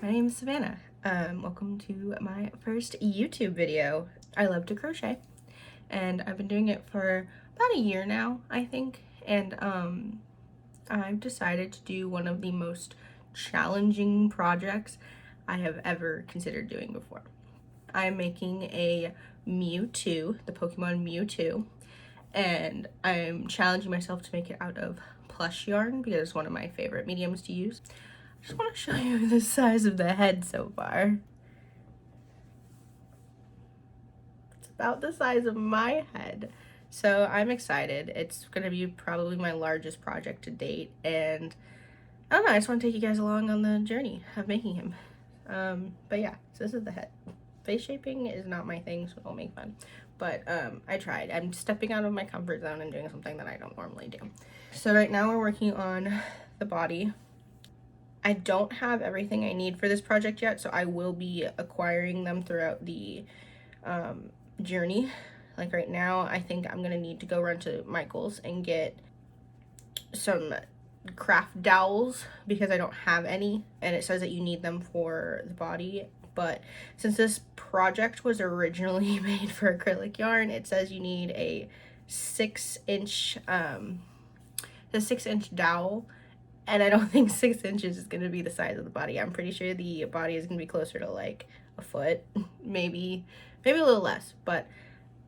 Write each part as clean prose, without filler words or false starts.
my name is Savannah. Welcome to my first YouTube video. I love to crochet, and I've been doing it for about a year now, I think, and I've decided to do one of the most challenging projects I have ever considered doing before. I'm making a MewTwo, the Pokemon MewTwo, and I'm challenging myself to make it out of plush yarn because it's one of my favorite mediums to use. I just want to show you the size of the head so far. It's about the size of my head. So I'm excited. It's going to be probably my largest project to date, and I don't know, I just want to take you guys along on the journey of making him. But yeah, so this is the head. Face shaping is not my thing, so don't make fun. But I tried. I'm stepping out of my comfort zone and doing something that I don't normally do. So right now we're working on the body. I don't have everything I need for this project yet, so I will be acquiring them throughout the journey. Like right now, I think I'm gonna need to go run to Michael's and get some craft dowels because I don't have any, and it says that you need them for the body. But since this project was originally made for acrylic yarn, it says you need a 6-inch dowel. And I don't think 6 inches is going to be the size of the body. I'm pretty sure the body is going to be closer to like a foot, maybe a little less, but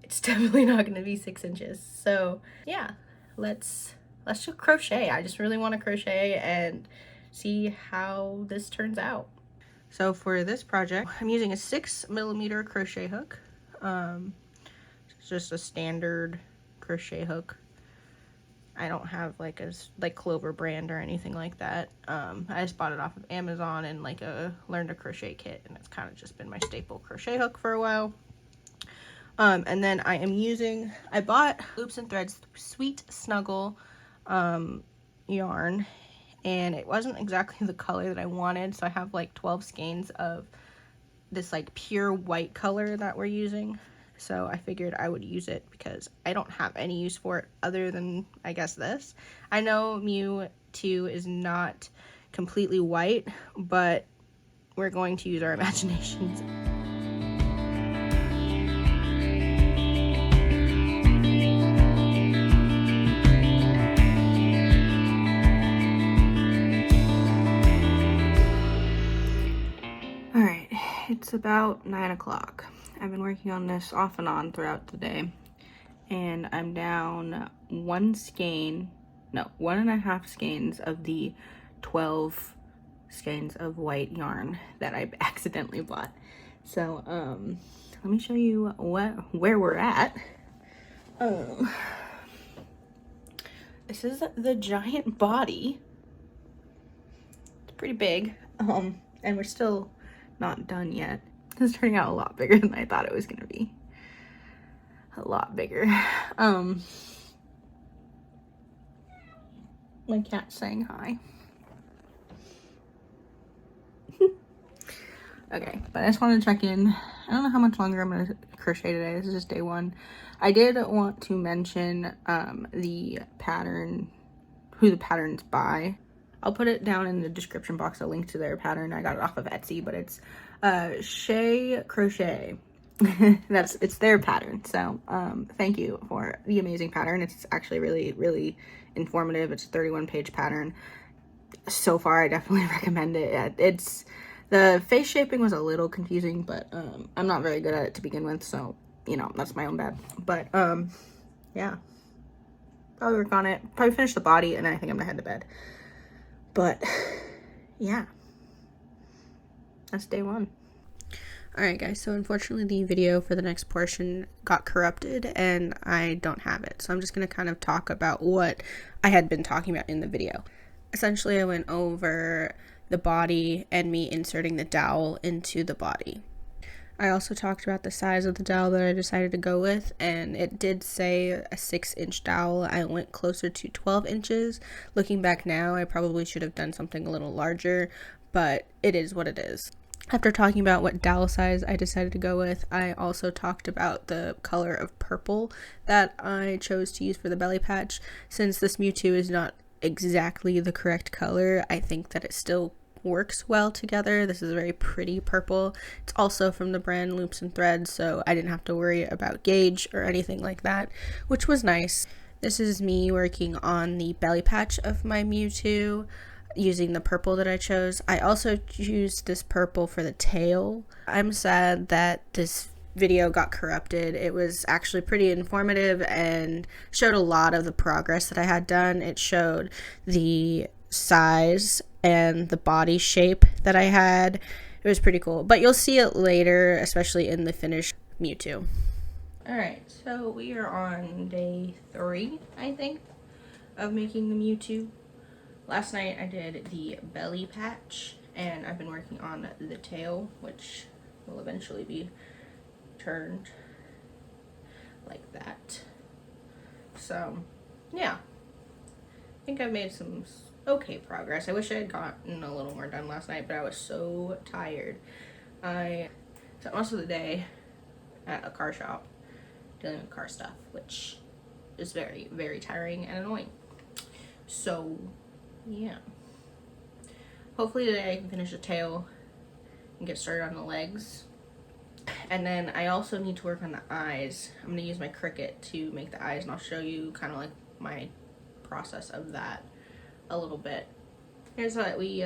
it's definitely not going to be 6 inches. So yeah, let's just crochet. I just really want to crochet and see how this turns out. So for this project, I'm using a 6mm crochet hook. It's just a standard crochet hook. I don't have like a Clover brand or anything like that. I just bought it off of Amazon and like a learn to crochet kit, and it's kind of just been my staple crochet hook for a while. And then I bought Loops and Threads Sweet Snuggle yarn, and it wasn't exactly the color that I wanted, so I have like 12 skeins of this like pure white color that we're using. So I figured I would use it because I don't have any use for it other than, I guess, this. I know MewTwo is not completely white, but we're going to use our imaginations. Alright, it's about 9 o'clock. I've been working on this off and on throughout the day, and I'm down 1.5 skeins of the 12 skeins of white yarn that I accidentally bought. So let me show you where we're at. This is the giant body. It's pretty big, and we're still not done yet. It's turning out a lot bigger than I thought it was gonna be. A lot bigger. My cat's saying hi. Okay, but I just wanted to check in. I don't know how much longer I'm gonna crochet today. This is just day one. I did want to mention the pattern, who the pattern's by. I'll put it down in the description box, a link to their pattern. I got it off of Etsy, but it's Shea Crochet. It's their pattern. So thank you for the amazing pattern. It's actually really informative. It's a 31-page pattern. So far, I definitely recommend it. The face shaping was a little confusing, but I'm not very good at it to begin with, so you know, that's my own bad. But yeah, probably work on it, probably finish the body, and then I think I'm gonna head to bed. But yeah, that's day one. Alright guys, so unfortunately the video for the next portion got corrupted and I don't have it. So I'm just going to kind of talk about what I had been talking about in the video. Essentially, I went over the body and me inserting the dowel into the body. I also talked about the size of the dowel that I decided to go with, and it did say a 6-inch dowel. I went closer to 12 inches. Looking back now, I probably should have done something a little larger, but it is what it is. After talking about what dowel size I decided to go with, I also talked about the color of purple that I chose to use for the belly patch. Since this MewTwo is not exactly the correct color, I think that it still works well together. This is a very pretty purple. It's also from the brand Loops and Threads, so I didn't have to worry about gauge or anything like that, which was nice. This is me working on the belly patch of my MewTwo using the purple that I chose. I also used this purple for the tail. I'm sad that this video got corrupted. It was actually pretty informative and showed a lot of the progress that I had done. It showed the size and the body shape that I had. It was pretty cool, but you'll see it later, especially in the finished MewTwo. Alright, so we are on day 3, I think, of making the MewTwo. Last night I did the belly patch, and I've been working on the tail, which will eventually be turned like that. So, yeah. I think I've made some okay progress. I wish I had gotten a little more done last night, but I was so tired. I spent most of the day at a car shop dealing with car stuff, which is very, very tiring and annoying. So, yeah. Hopefully today I can finish the tail and get started on the legs. And then I also need to work on the eyes. I'm going to use my Cricut to make the eyes, and I'll show you kind of like my process of that a little bit. Here's what we've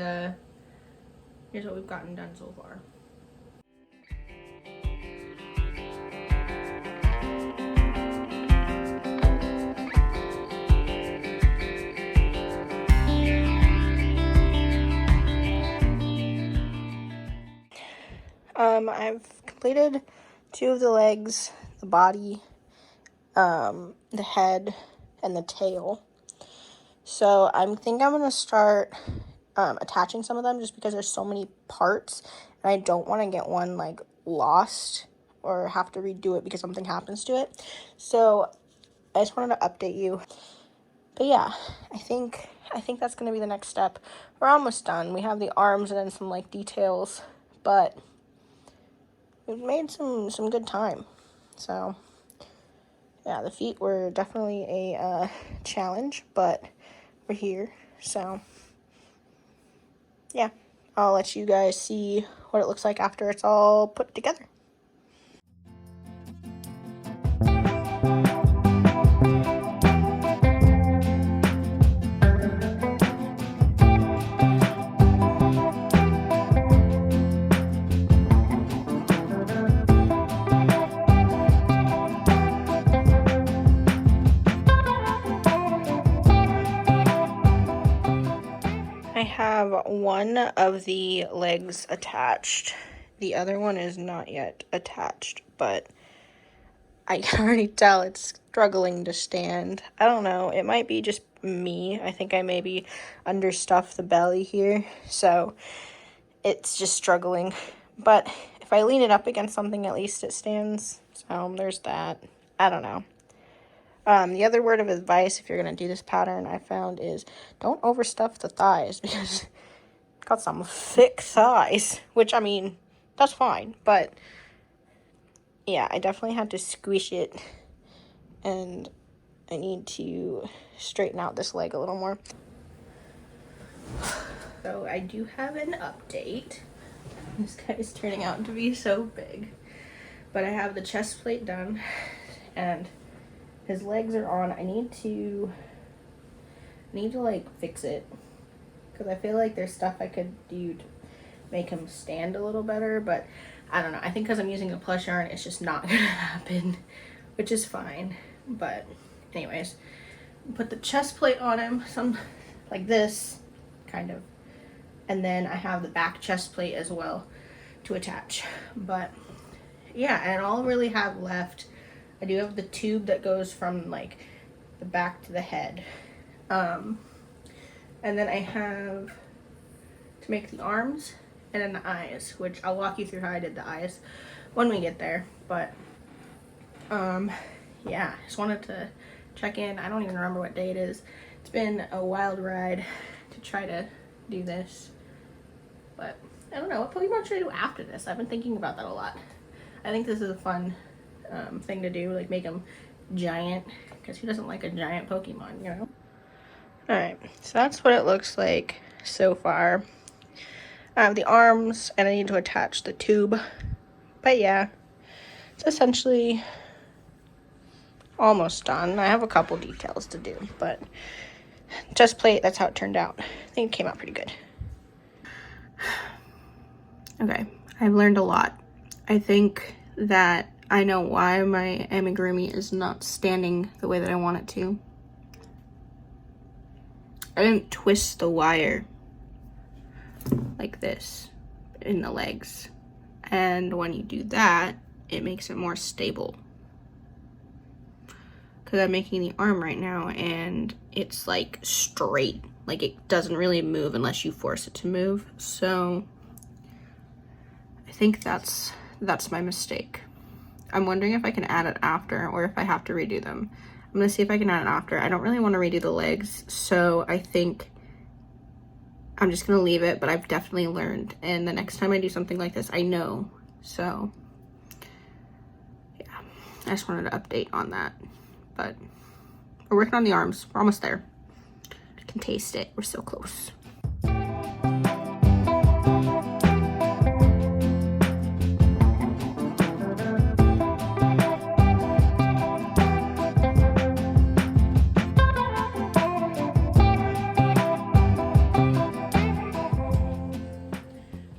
gotten done so far. I've completed 2 of the legs, the body, the head, and the tail. So I think I'm gonna start attaching some of them, just because there's so many parts, and I don't want to get one like lost or have to redo it because something happens to it. So I just wanted to update you. But yeah, I think that's gonna be the next step. We're almost done. We have the arms and then some like details, but we've made some good time. So yeah, the feet were definitely a challenge, but we're here. So yeah, I'll let you guys see what it looks like after it's all put together. I have one of the legs attached. The other one is not yet attached, but I can already tell it's struggling to stand. I don't know. It might be just me. I think I maybe understuffed the belly here, so it's just struggling. But if I lean it up against something, at least it stands. So there's that. I don't know. The other word of advice, if you're going to do this pattern, I found is don't overstuff the thighs, because it's got some thick thighs, which, I mean, that's fine, but yeah, I definitely had to squish it, and I need to straighten out this leg a little more. So I do have an update. This guy is turning out to be so big, but I have the chest plate done, and his legs are on. I need to like fix it, because I feel like there's stuff I could do to make him stand a little better, but I don't know. I think because I'm using a plush yarn, it's just not gonna happen, which is fine. But anyways, put the chest plate on him, some like this, kind of, and then I have the back chest plate as well to attach. But yeah, and all I really have left, I do have the tube that goes from like the back to the head. And then I have to make the arms and then the eyes, which I'll walk you through how I did the eyes when we get there. But yeah, just wanted to check in. I don't even remember what day it is. It's been a wild ride to try to do this, but I don't know, what Pokemon should I do after this? I've been thinking about that a lot. I think this is a fun thing to do, like make him giant, because who doesn't like a giant Pokemon, you know? Alright, so that's what it looks like so far. I have the arms, and I need to attach the tube. But yeah, it's essentially almost done. I have a couple details to do, but just plate, that's how it turned out. I think it came out pretty good. Okay, I've learned a lot. I think that I know why my amigurumi is not standing the way that I want it to. I didn't twist the wire like this in the legs. And when you do that, it makes it more stable. Because I'm making the arm right now and it's like straight. Like it doesn't really move unless you force it to move. So I think that's my mistake. I'm wondering if I can add it after or if I have to redo them. I'm gonna see if I can add it after. I don't really want to redo the legs, so I think I'm just gonna leave it, but I've definitely learned. And the next time I do something like this, I know. So yeah, I just wanted to update on that. But we're working on the arms. We're almost there. I can taste it. We're so close.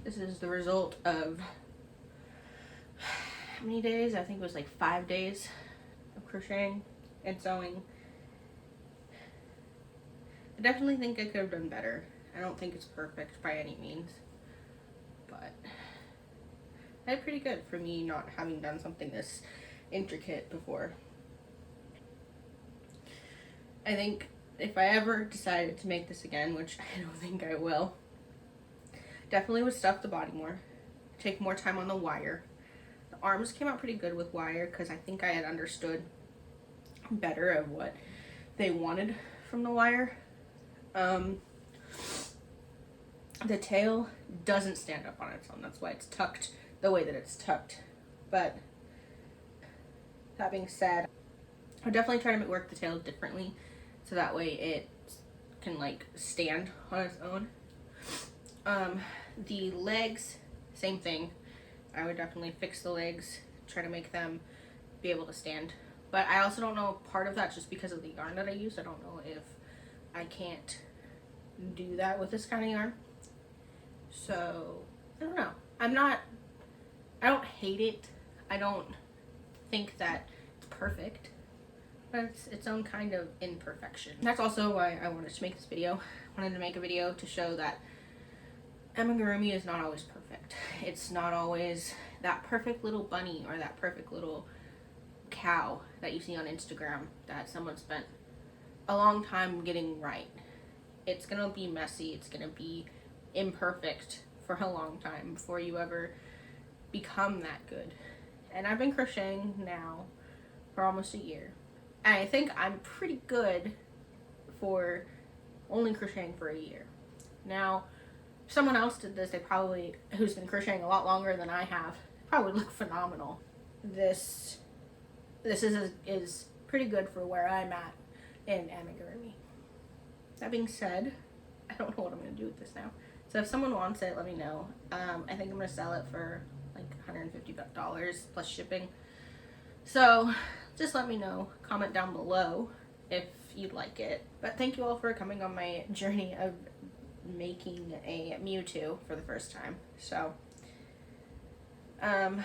This is the result of how many days? I think it was like 5 days of crocheting and sewing. I definitely think I could have done better. I don't think it's perfect by any means, but I did pretty good for me not having done something this intricate before. I think if I ever decided to make this again, which I don't think I will, definitely would stuff the body more, take more time on the wire. The arms came out pretty good with wire because I think I had understood better of what they wanted from the wire. The tail doesn't stand up on its own. That's why it's tucked the way that it's tucked. But that being said, I'll definitely try to work the tail differently so that way it can like stand on its own. The legs, same thing. I would definitely fix the legs, try to make them be able to stand. But I also don't know, part of that's just because of the yarn that I use. I don't know if I can't do that with this kind of yarn. So, I don't know. I don't hate it. I don't think that it's perfect, but it's its own kind of imperfection. That's also why I wanted to make this video. I wanted to make a video to show that amigurumi is not always perfect. It's not always that perfect little bunny or that perfect little cow that you see on Instagram that someone spent a long time getting right. It's gonna be messy. It's gonna be imperfect for a long time before you ever become that good. And I've been crocheting now for almost a year. And I think I'm pretty good for only crocheting for a year. Now, if someone else did this, who's been crocheting a lot longer than I have, probably would look phenomenal. This is pretty good for where I'm at in amigurumi. That being said, I don't know what I'm gonna do with this now. So if someone wants it, let me know. I think I'm gonna sell it for like $150 plus shipping. So just let me know. Comment down below if you'd like it. But thank you all for coming on my journey of making a MewTwo for the first time. So I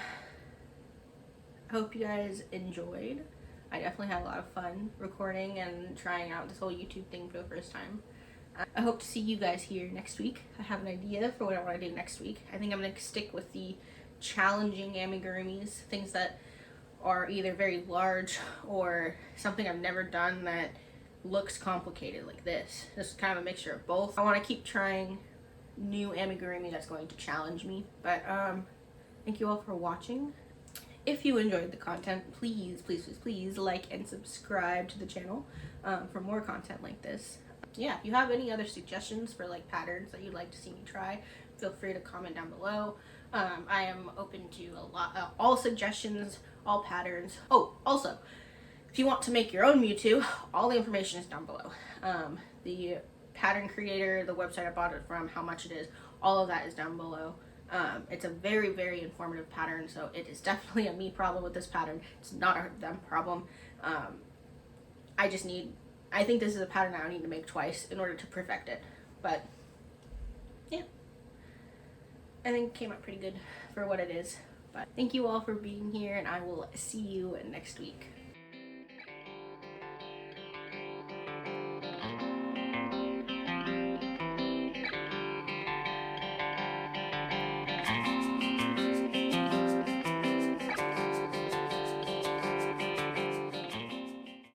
hope you guys enjoyed. I definitely had a lot of fun recording and trying out this whole YouTube thing for the first time. I hope to see you guys here next week. I have an idea for what I want to do next week. I think I'm going to stick with the challenging amigurumis, things that are either very large or something I've never done that looks complicated like this. This is kind of a mixture of both. I want to keep trying new amigurumi that's going to challenge me. But thank you all for watching. If you enjoyed the content, please like and subscribe to the channel for more content like this. Yeah, if you have any other suggestions for like patterns that you'd like to see me try, feel free to comment down below. I am open to all suggestions, all patterns. Oh, also, if you want to make your own MewTwo, all the information is down below. The pattern creator, the website I bought it from, how much it is, all of that is down below. It's a very, very informative pattern, so it is definitely a me problem with this pattern. It's not a them problem. I think this is a pattern I need to make twice in order to perfect it. But yeah, I think it came out pretty good for what it is. But thank you all for being here, and I will see you next week.